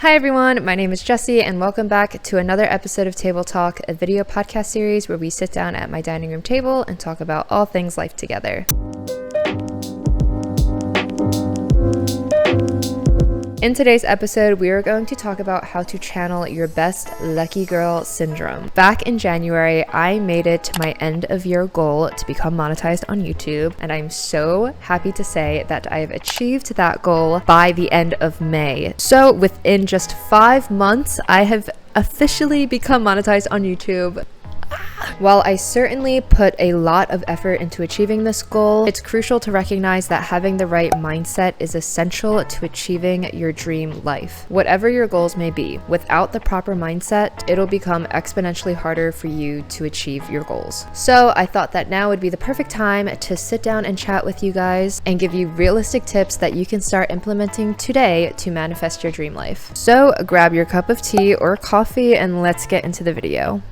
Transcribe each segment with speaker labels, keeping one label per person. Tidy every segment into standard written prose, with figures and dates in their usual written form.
Speaker 1: Hi everyone, my name is Jessie and welcome back to another episode of Table Talk, a video podcast series where we sit down at my dining room table and talk about all things life together. In today's episode, we are going to talk about how to channel your best lucky girl syndrome. Back in January, I made it to my end of year goal to become monetized on YouTube, and I'm so happy to say that I have achieved that goal by the end of May. So within just 5 months, I have officially become monetized on YouTube. While I certainly put a lot of effort into achieving this goal, it's crucial to recognize that having the right mindset is essential to achieving your dream life. Whatever your goals may be, without the proper mindset, it'll become exponentially harder for you to achieve your goals. So I thought that now would be the perfect time to sit down and chat with you guys and give you realistic tips that you can start implementing today to manifest your dream life. So grab your cup of tea or coffee and let's get into the video.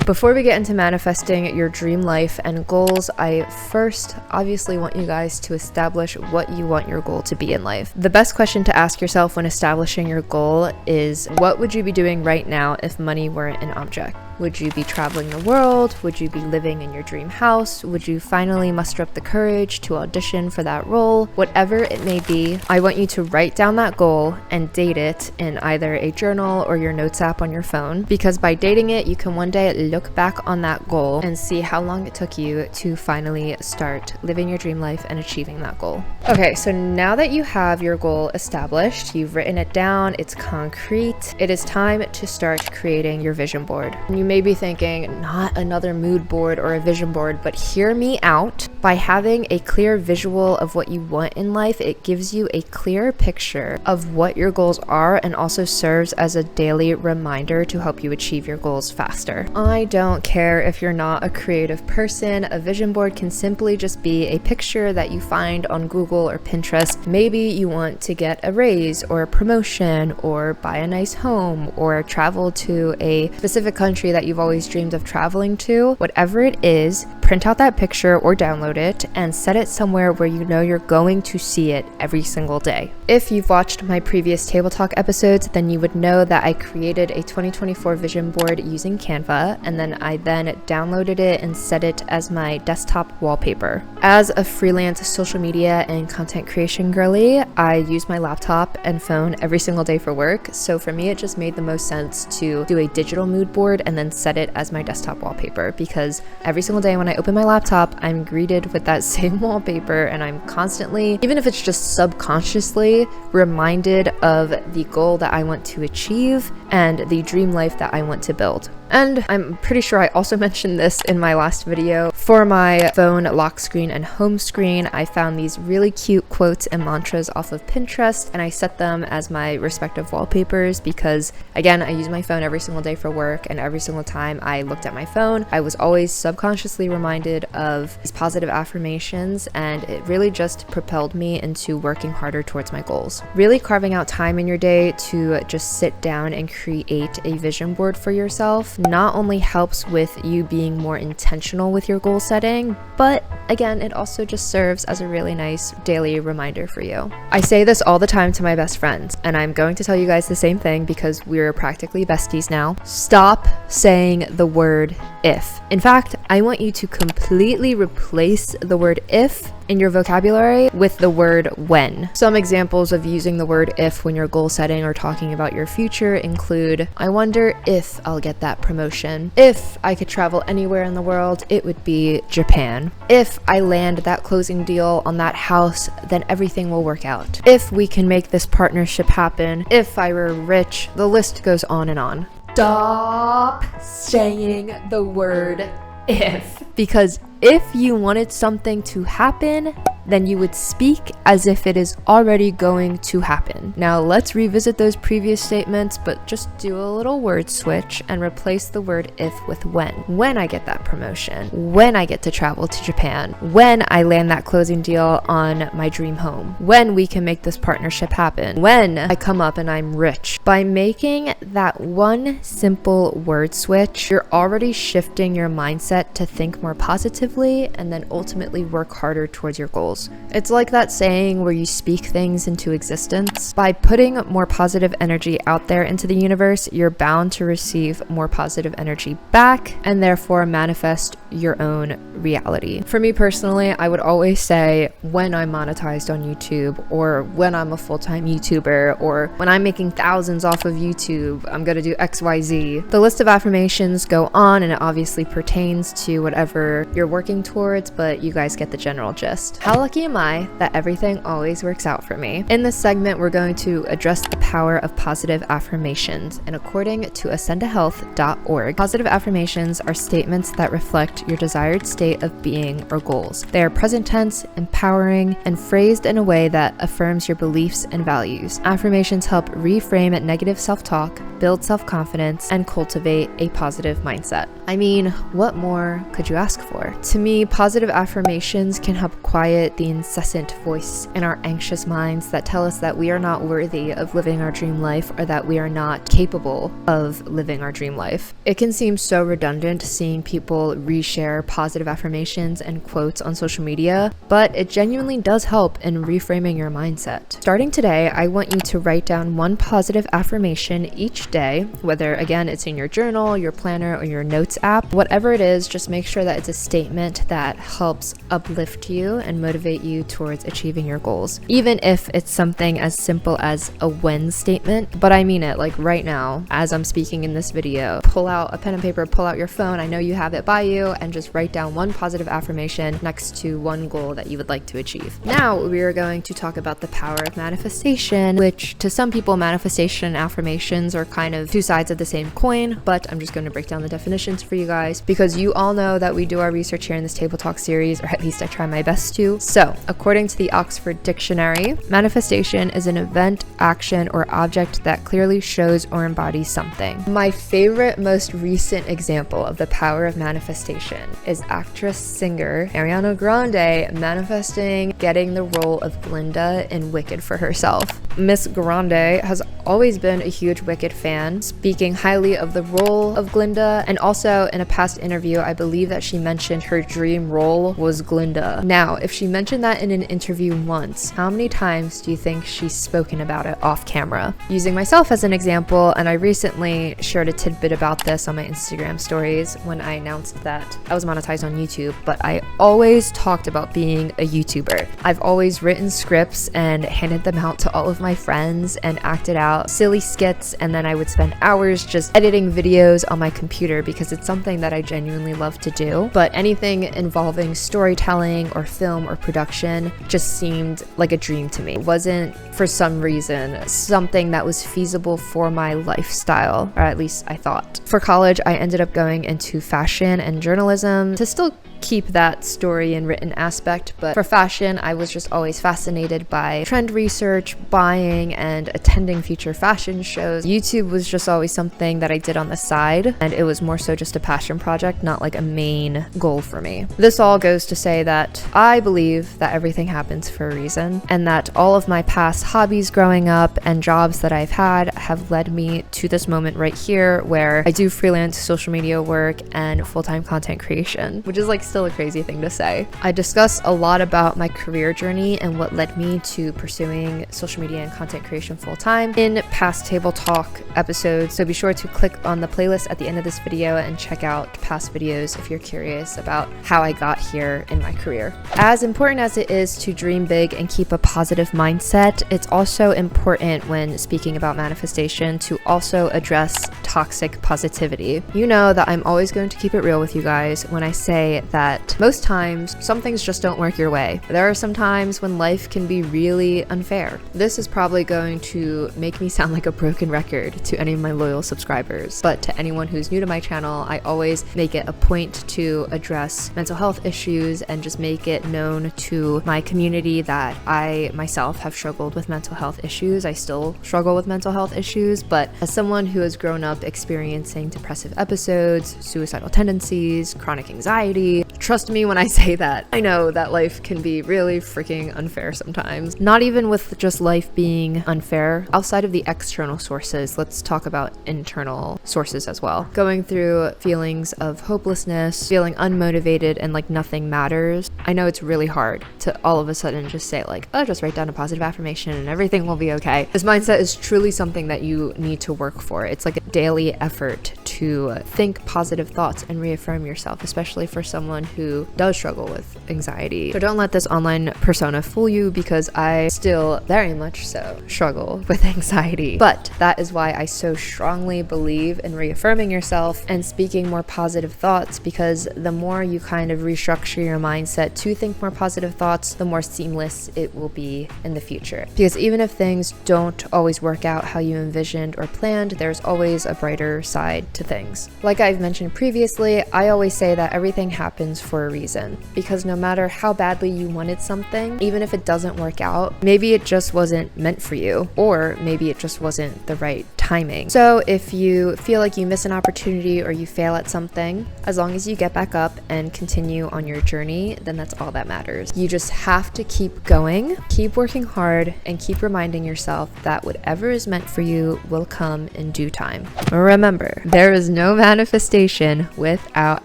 Speaker 1: Before we get into manifesting your dream life and goals, I first obviously want you guys to establish what you want your goal to be in life. The best question to ask yourself when establishing your goal is, what would you be doing right now if money weren't an object? Would you be traveling the world? Would you be living in your dream house? Would you finally muster up the courage to audition for that role? Whatever it may be, I want you to write down that goal and date it in either a journal or your notes app on your phone, because by dating it, you can one day look back on that goal and see how long it took you to finally start living your dream life and achieving that goal. Okay, so now that you have your goal established, you've written it down, it's concrete, it is time to start creating your vision board. You may be thinking, not another mood board or a vision board, but hear me out. By having a clear visual of what you want in life, it gives you a clear picture of what your goals are and also serves as a daily reminder to help you achieve your goals faster. I don't care if you're not a creative person, a vision board can simply just be a picture that you find on Google or Pinterest. Maybe you want to get a raise or a promotion or buy a nice home or travel to a specific country that you've always dreamed of traveling to. Whatever it is, print out that picture or download it and set it somewhere where you know you're going to see it every single day. If you've watched my previous Table Talk episodes, then you would know that I created a 2024 vision board using Canva, and then I downloaded it and set it as my desktop wallpaper. As a freelance social media and content creation girly, I use my laptop and phone every single day for work, so for me it just made the most sense to do a digital mood board and then set it as my desktop wallpaper, because every single day when I open my laptop, I'm greeted with that same wallpaper, and I'm constantly, even if it's just subconsciously, reminded of the goal that I want to achieve and the dream life that I want to build. And I'm pretty sure I also mentioned this in my last video. For my phone lock screen and home screen, I found these really cute quotes and mantras off of Pinterest, and I set them as my respective wallpapers because, again, I use my phone every single day for work, and every single time I looked at my phone, I was always subconsciously reminded of these positive affirmations, and it really just propelled me into working harder towards my goals. Really carving out time in your day to just sit down and create a vision board for yourself not only helps with you being more intentional with your goal setting, but again, it also just serves as a really nice daily reminder for you. I say this all the time to my best friends, and I'm going to tell you guys the same thing because we're practically besties now. Stop saying the word if. In fact, I want you to completely replace the word if in your vocabulary with the word when. Some examples of using the word if when you're goal setting or talking about your future include, I wonder if I'll get that promotion. If I could travel anywhere in the world, it would be Japan. If I land that closing deal on that house, then everything will work out. If we can make this partnership happen, if I were rich, the list goes on and on. Stop saying the word if. Because if you wanted something to happen, then you would speak as if it is already going to happen. Now let's revisit those previous statements, but just do a little word switch and replace the word if with when. When I get that promotion, when I get to travel to Japan, when I land that closing deal on my dream home, when we can make this partnership happen, when I come up and I'm rich. By making that one simple word switch, you're already shifting your mindset to think more positively and then ultimately work harder towards your goals. goals. It's like that saying where you speak things into existence. By putting more positive energy out there into the universe, you're bound to receive more positive energy back and therefore manifest your own reality. For me personally, I would always say when I'm monetized on YouTube, or when I'm a full-time YouTuber, or when I'm making thousands off of YouTube, I'm gonna do XYZ. The list of affirmations go on, and it obviously pertains to whatever you're working towards, but you guys get the general gist. How lucky am I that everything always works out for me? In this segment, we're going to address the power of positive affirmations, and according to ascendahealth.org, positive affirmations are statements that reflect your desired state of being or goals. They are present tense, empowering, and phrased in a way that affirms your beliefs and values. Affirmations help reframe negative self-talk, build self-confidence, and cultivate a positive mindset. I mean, what more could you ask for? To me, positive affirmations can help quiet the incessant voice in our anxious minds that tell us that we are not worthy of living our dream life, or that we are not capable of living our dream life. It can seem so redundant seeing people reshare positive affirmations and quotes on social media, but it genuinely does help in reframing your mindset. Starting today, I want you to write down one positive affirmation each day, whether again it's in your journal, your planner, or your notes app. Whatever it is, just make sure that it's a statement that helps uplift you and motivate you towards achieving your goals. Even if it's something as simple as a when statement, but I mean it, like right now, as I'm speaking in this video, pull out a pen and paper, pull out your phone, I know you have it by you, and just write down one positive affirmation next to one goal that you would like to achieve. Now we are going to talk about the power of manifestation, which to some people, manifestation and affirmations are kind of two sides of the same coin, but I'm just going to break down the definitions for you guys because you all know that we do our research here in this Table Talk series, or at least I try my best to. So, according to the Oxford Dictionary, manifestation is an event, action, or object that clearly shows or embodies something. My favorite, most recent example of the power of manifestation is actress singer Ariana Grande manifesting getting the role of Glinda in Wicked for herself. Miss Grande has always been a huge Wicked fan, speaking highly of the role of Glinda, and also in a past interview, I believe that she mentioned her dream role was Glinda. Now, if she mentioned that in an interview once, how many times do you think she's spoken about it off camera? Using myself as an example, and I recently shared a tidbit about this on my Instagram stories when I announced that I was monetized on YouTube, but I always talked about being a YouTuber. I've always written scripts and handed them out to all of my friends and acted out silly skits, and then I would spend hours just editing videos on my computer because it's something that I genuinely love to do. But anything involving storytelling or film or production just seemed like a dream to me. It wasn't, for some reason, something that was feasible for my lifestyle, or at least I thought. For college, I ended up going into fashion and journalism to still keep that story and written aspect, but for fashion, I was just always fascinated by trend research, buying, and attending future fashion shows. YouTube was just always something that I did on the side, and it was more so just a passion project, not like a main goal for me. This all goes to say that I believe that everything happens for a reason, and that all of my past hobbies growing up and jobs that I've had have led me to this moment right here where I do freelance social media work and full-time content creation, which is like still a crazy thing to say. I discuss a lot about my career journey and what led me to pursuing social media and content creation full-time in past Table Talk episodes, so be sure to click on the playlist at the end of this video and check out past videos if you're curious about how I got here in my career. As important as it is to dream big and keep a positive mindset, it's also important when speaking about manifestation to also address toxic positivity. You know that I'm always going to keep it real with you guys when I say that most times some things just don't work your way. There are some times when life can be really unfair. This is probably going to make me sound like a broken record to any of my loyal subscribers, but to anyone who's new to my channel, I always make it a point to address mental health issues and just make it known to my community that I myself have struggled with mental health issues. I still struggle with mental health issues, but as someone who has grown up experiencing depressive episodes, suicidal tendencies, chronic anxiety, Trust me when I say that. I know that life can be really freaking unfair sometimes. Not even with just life being unfair. Outside of the external sources, let's talk about internal sources as well. Going through feelings of hopelessness, feeling unmotivated and like nothing matters. I know it's really hard to all of a sudden just say like, oh, just write down a positive affirmation and everything will be okay. This mindset is truly something that you need to work for. It's like a daily effort to think positive thoughts and reaffirm yourself, especially for someone who does struggle with anxiety. So don't let this online persona fool you, because I still very much so struggle with anxiety. But that is why I so strongly believe in reaffirming yourself and speaking more positive thoughts, because the more you kind of restructure your mindset to think more positive thoughts, the more seamless it will be in the future. Because even if things don't always work out how you envisioned or planned, there's always a brighter side to things. Like I've mentioned previously, I always say that everything happens for a reason, because no matter how badly you wanted something, even if it doesn't work out, maybe it just wasn't meant for you, or maybe it just wasn't the right timing. So if you feel like you miss an opportunity or you fail at something, as long as you get back up and continue on your journey, then that's all that matters. You just have to keep going, keep working hard, and keep reminding yourself that whatever is meant for you will come in due time. Remember, there is no manifestation without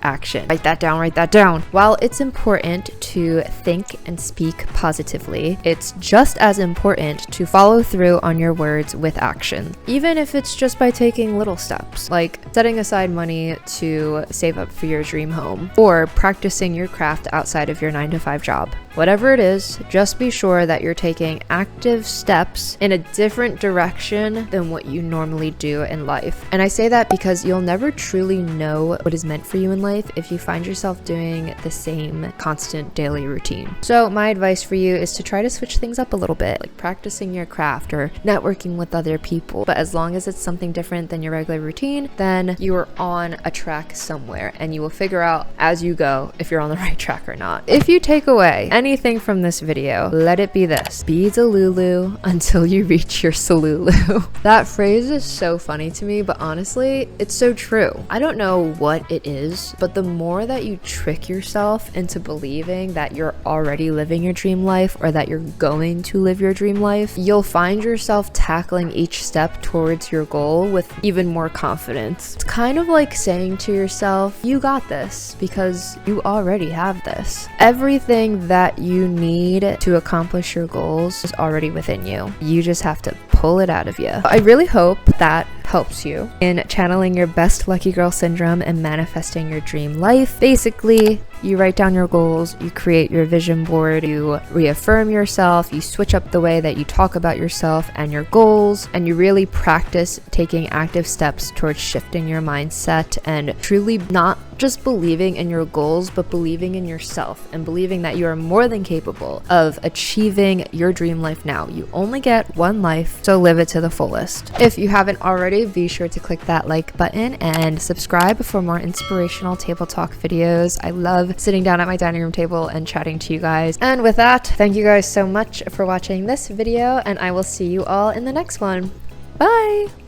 Speaker 1: action. Write that down, write that down. While it's important to think and speak positively, it's just as important to follow through on your words with action. Even if it's just by taking little steps, like setting aside money to save up for your dream home, or practicing your craft outside of your 9-to-5 job. Whatever it is, just be sure that you're taking active steps in a different direction than what you normally do in life. And I say that because you'll never truly know what is meant for you in life if you find yourself doing the same constant daily routine. So my advice for you is to try to switch things up a little bit, like practicing your craft or networking with other people. But as long as it's something different than your regular routine, then you are on a track somewhere, and you will figure out as you go if you're on the right track or not. If you take away anything from this video, let it be this: be Delulu until you reach your Solulu. That phrase is so funny to me, but honestly, it's so true. I don't know what it is, but the more that you trick yourself into believing that you're already living your dream life, or that you're going to live your dream life, you'll find yourself tackling each step towards your goal with even more confidence. It's kind of like saying to yourself, you got this, because you already have this. Everything that you need to accomplish your goals is already within you. You just have to pull it out of you. I really hope that helps you in channeling your best lucky girl syndrome and manifesting your dream life. Basically, you write down your goals, you create your vision board, you reaffirm yourself, you switch up the way that you talk about yourself and your goals, and you really practice taking active steps towards shifting your mindset and truly not just believing in your goals, but believing in yourself and believing that you are more than capable of achieving your dream life now. You only get one life, so live it to the fullest. If you haven't already, be sure to click that like button and subscribe for more inspirational table talk videos. I love sitting down at my dining room table and chatting to you guys. And with that, thank you guys so much for watching this video, and I will see you all in the next one. Bye!